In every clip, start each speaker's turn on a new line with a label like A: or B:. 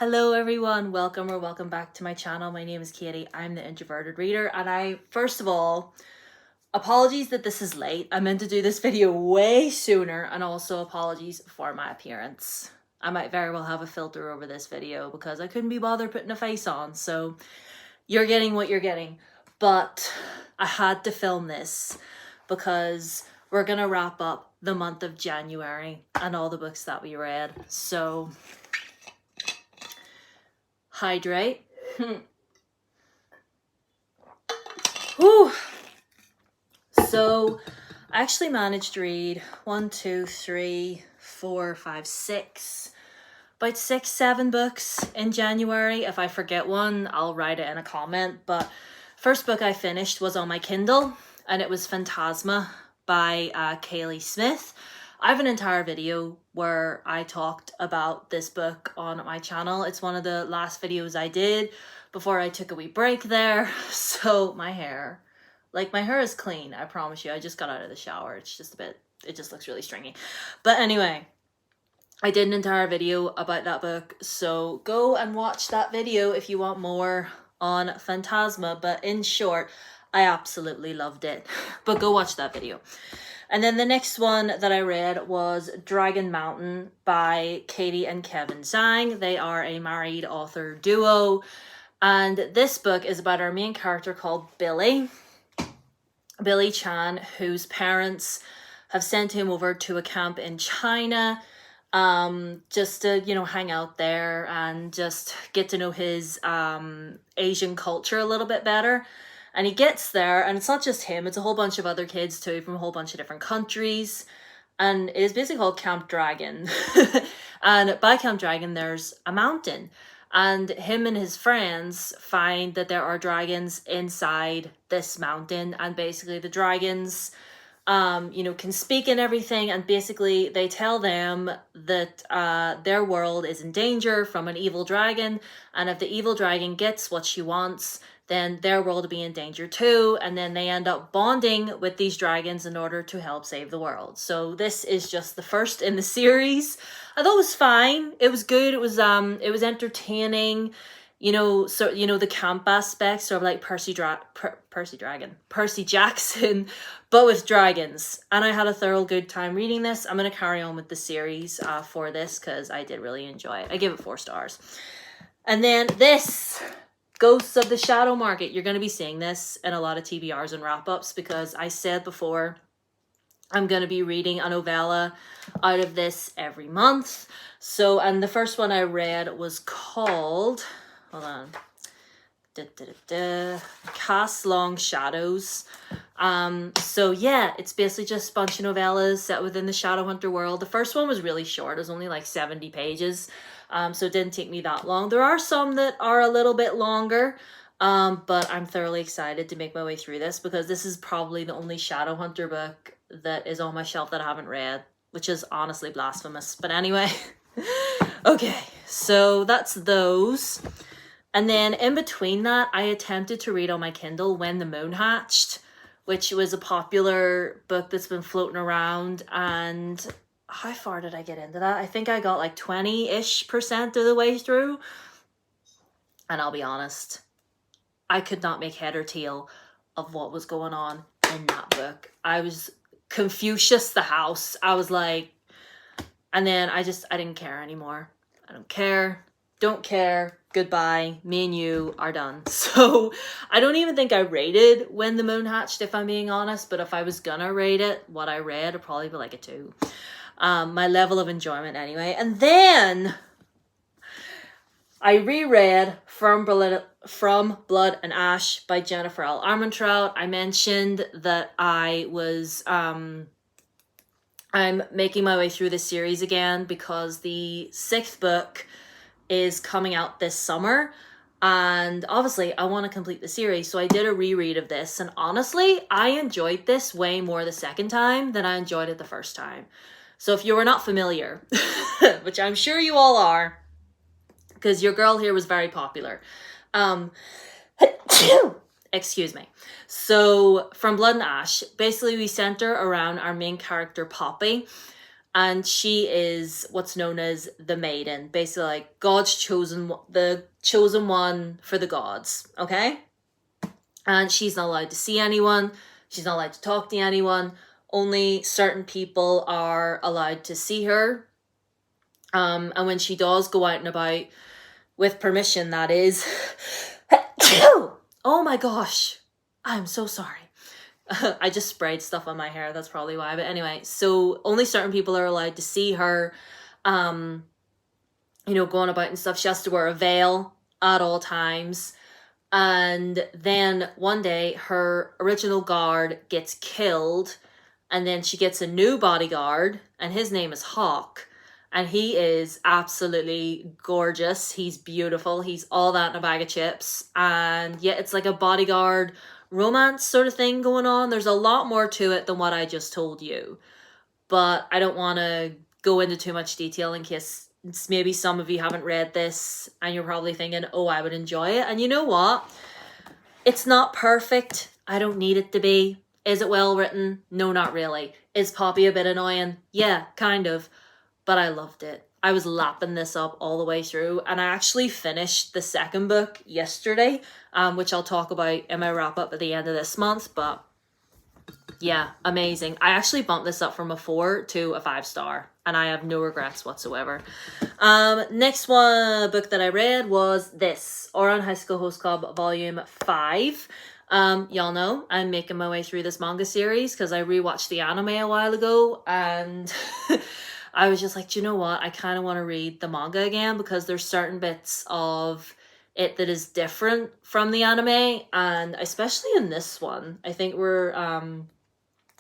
A: Hello everyone, welcome or welcome back to my channel. My name is Katie. I'm the Introverted Reader, and first of all, apologies that this is late. I meant to do this video way sooner, and also apologies for my appearance. I might very well have a filter over this video because I couldn't be bothered putting a face on, so you're getting what you're getting. But I had to film this because we're gonna wrap up the month of January and all the books that we read. So hydrate. Whew. So I actually managed to read 1, 2, 3, 4, 5, 6, about 6, 7 books in January. If I forget one, I'll write it in a comment. But first book I finished was on my Kindle, and it was Phantasma by Kaylee Smith. I have an entire video where I talked about this book on my channel. It's one of the last videos I did before I took a wee break there. So my hair is clean, I promise you. I just got out of the shower. It's just it just looks really stringy. But anyway, I did an entire video about that book. So go and watch that video if you want more on Phantasma. But in short, I absolutely loved it. But go watch that video. And then the next one that I read was Dragon Mountain by Katie and Kevin Zhang. They are a married author duo. And this book is about our main character called Billy Chan, whose parents have sent him over to a camp in China just to, hang out there and just get to know his Asian culture a little bit better. And he gets there, and it's not just him, it's a whole bunch of other kids too from a whole bunch of different countries. And it is basically called Camp Dragon. And by Camp Dragon, there's a mountain. And him and his friends find that there are dragons inside this mountain. And basically the dragons, can speak and everything. And basically they tell them that their world is in danger from an evil dragon. And if the evil dragon gets what she wants, then their world will be in danger too. And then they end up bonding with these dragons in order to help save the world. So this is just the first in the series. I thought it was fine. It was good. It was entertaining. The camp aspect, sort of like Percy Jackson, but with dragons. And I had a thorough good time reading this. I'm going to carry on with the series for this because I did really enjoy it. I give it 4 stars. And then this, Ghosts of the Shadow Market. You're going to be seeing this in a lot of TBRs and wrap-ups because I said before I'm going to be reading a novella out of this every month. So, and the first one I read was called, hold on, Cast Long Shadows. So yeah, it's basically just a bunch of novellas set within the Shadowhunter world. The first one was really short. It was only like 70 pages. So it didn't take me that long. There are some that are a little bit longer, but I'm thoroughly excited to make my way through this because this is probably the only Shadowhunter book that is on my shelf that I haven't read, which is honestly blasphemous. But anyway, okay, so that's those. And then in between that, I attempted to read on my Kindle When the Moon Hatched, which was a popular book that's been floating around. And how far did I get into that? I think I got like 20-ish% of the way through. And I'll be honest, I could not make head or tail of what was going on in that book. I was Confucius the House. I was like, and then I didn't care anymore. I don't care, goodbye, me and you are done. So I don't even think I rated When the Moon Hatched, if I'm being honest, but if I was gonna rate it, what I read, it'd probably be like a 2. My level of enjoyment anyway. And then I reread From Blood and Ash by Jennifer L. Armentrout. I mentioned that I'm making my way through this series again because the 6th book is coming out this summer. And obviously I want to complete the series. So I did a reread of this. And honestly, I enjoyed this way more the second time than I enjoyed it the first time. So if you were not familiar, which I'm sure you all are, because your girl here was very popular. Excuse me. So From Blood and Ash, basically we center around our main character, Poppy. and she is what's known as the maiden, basically like God's the chosen one for the gods, okay? And she's not allowed to see anyone, she's not allowed to talk to anyone, only certain people are allowed to see her. And when she does go out and about, with permission, that is. Oh my gosh, I'm so sorry. I just sprayed stuff on my hair, that's probably why. But anyway, so only certain people are allowed to see her, going about and stuff. She has to wear a veil at all times. And then one day her original guard gets killed, and then she gets a new bodyguard, and his name is Hawk. And he is absolutely gorgeous. He's beautiful. He's all that in a bag of chips. And yeah, it's like a bodyguard romance sort of thing going on. There's a lot more to it than what I just told you. But I don't want to go into too much detail in case maybe some of you haven't read this and you're probably thinking, oh, I would enjoy it. And you know what? It's not perfect. I don't need it to be. Is it well written? No, not really. Is Poppy a bit annoying? Yeah, kind of. But I loved it. I was lapping this up all the way through, and I actually finished the second book yesterday, which I'll talk about in my wrap up at the end of this month. But yeah, amazing. I actually bumped this up from a 4 to a 5-star, and I have no regrets whatsoever. Next book that I read was this, Ouran High School Host Club Volume 5. Y'all know I'm making my way through this manga series because I rewatched the anime a while ago, and I was just like, do you know what? I kind of want to read the manga again because there's certain bits of it that is different from the anime, and especially in this one, I think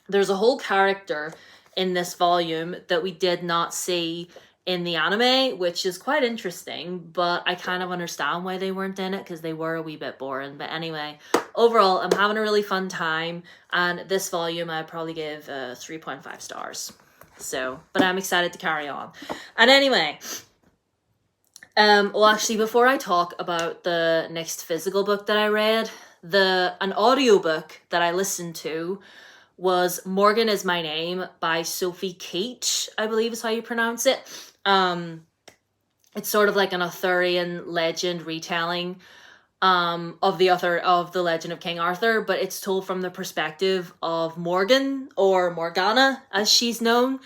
A: there's a whole character in this volume that we did not see in the anime, which is quite interesting, but I kind of understand why they weren't in it because they were a wee bit boring. But anyway, overall, I'm having a really fun time, and this volume I'd probably give 3.5 stars. So, but I'm excited to carry on. And anyway, well, actually, before I talk about the next physical book that I read, an audiobook that I listened to was Morgan Is My Name by Sophie Keach, I believe is how you pronounce it. It's sort of like an Arthurian legend retelling of the Legend of King Arthur, but it's told from the perspective of Morgan, or Morgana as she's known,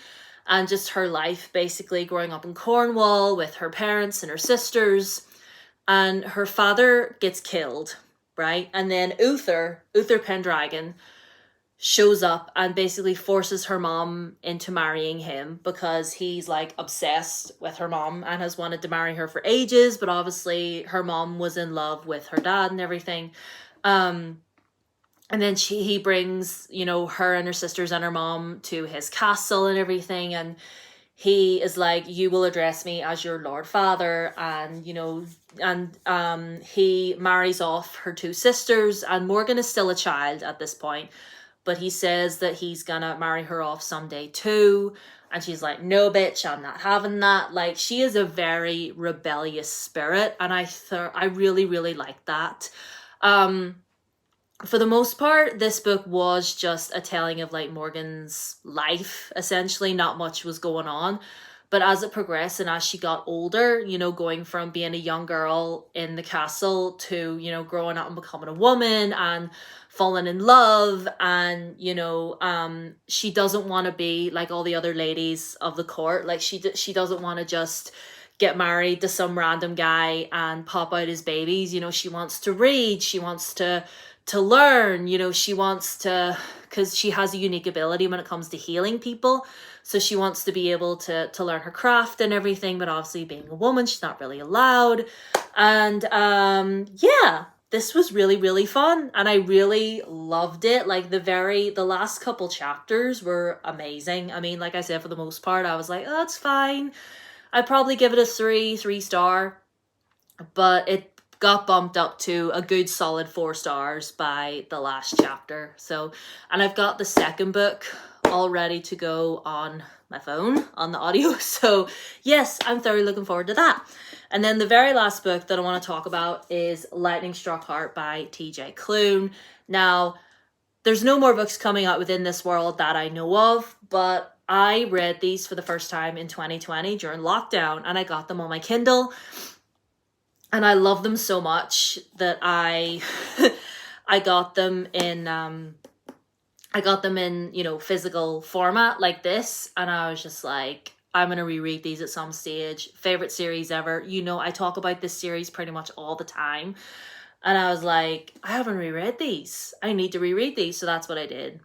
A: and just her life basically growing up in Cornwall with her parents and her sisters, and her father gets killed, right? And then Uther Pendragon shows up and basically forces her mom into marrying him because he's like obsessed with her mom and has wanted to marry her for ages, but obviously her mom was in love with her dad and everything. And then he brings, her and her sisters and her mom to his castle and everything, and he is like, you will address me as your Lord Father, and he marries off her 2 sisters, and Morgan is still a child at this point. But he says that he's gonna marry her off someday too. And she's like, no, bitch, I'm not having that. Like, she is a very rebellious spirit. And I really, really like that. For the most part, this book was just a telling of like Morgan's life, essentially. Not much was going on. But as it progressed and as she got older, going from being a young girl in the castle to, growing up and becoming a woman and falling in love, and she doesn't want to be like all the other ladies of the court. Like she doesn't want to just get married to some random guy and pop out his babies. She wants to read, she wants to learn, she wants to, because she has a unique ability when it comes to healing people, so she wants to be able to learn her craft and everything. But obviously being a woman, she's not really allowed. And yeah, this was really, really fun, and I really loved it. Like the last couple chapters were amazing. I mean, like I said, for the most part, I was like, oh, that's fine. I'd probably give it a 3-star, but it got bumped up to a good solid 4 stars by the last chapter. So, and I've got the second book all ready to go on my phone on the audio. So yes, I'm thoroughly looking forward to that. And then the very last book that I want to talk about is Lightning Struck Heart by TJ Klune. Now, there's no more books coming out within this world that I know of, but I read these for the first time in 2020 during lockdown, and I got them on my Kindle, and I love them so much that I I got them in you know, physical format like this, and I was just like, I'm gonna reread these at some stage. Favorite series ever. You know, I talk about this series pretty much all the time, and I was like, I haven't reread these. I need to reread these, so that's what I did.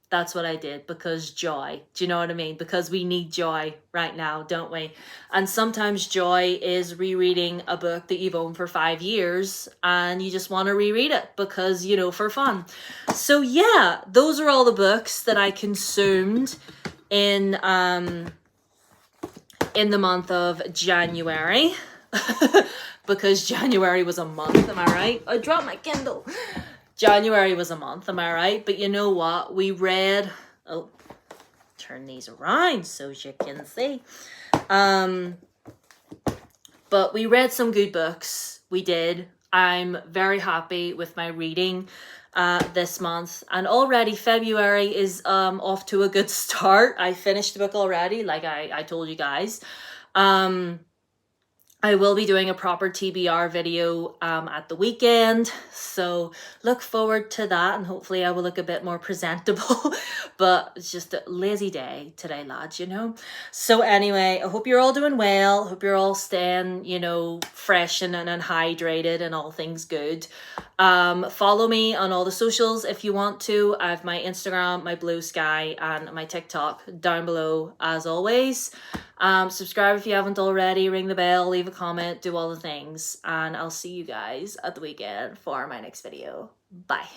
A: That's what I did, because joy. Do you know what I mean? Because we need joy right now, don't we? And sometimes joy is rereading a book that you've owned for 5 years and you just want to reread it because, you know, for fun. So yeah, those are all the books that I consumed in the month of January. Because January was a month, am I right? I dropped my Kindle. January was a month, am I right? But you know what? We read... Oh, turn these around so you can see. But we read some good books. We did. I'm very happy with my reading this month. And already February is off to a good start. I finished the book already, like I told you guys. I will be doing a proper TBR video at the weekend, so look forward to that, and hopefully I will look a bit more presentable. But it's just a lazy day today, lads, you know. So anyway, I hope you're all doing well. Hope you're all staying, you know, fresh and hydrated and all things good. Follow me on all the socials if you want to. I have my Instagram, my Blue Sky, and my TikTok down below as always. Subscribe if you haven't already, ring the bell, leave a comment, do all the things, and I'll see you guys at the weekend for my next video. Bye.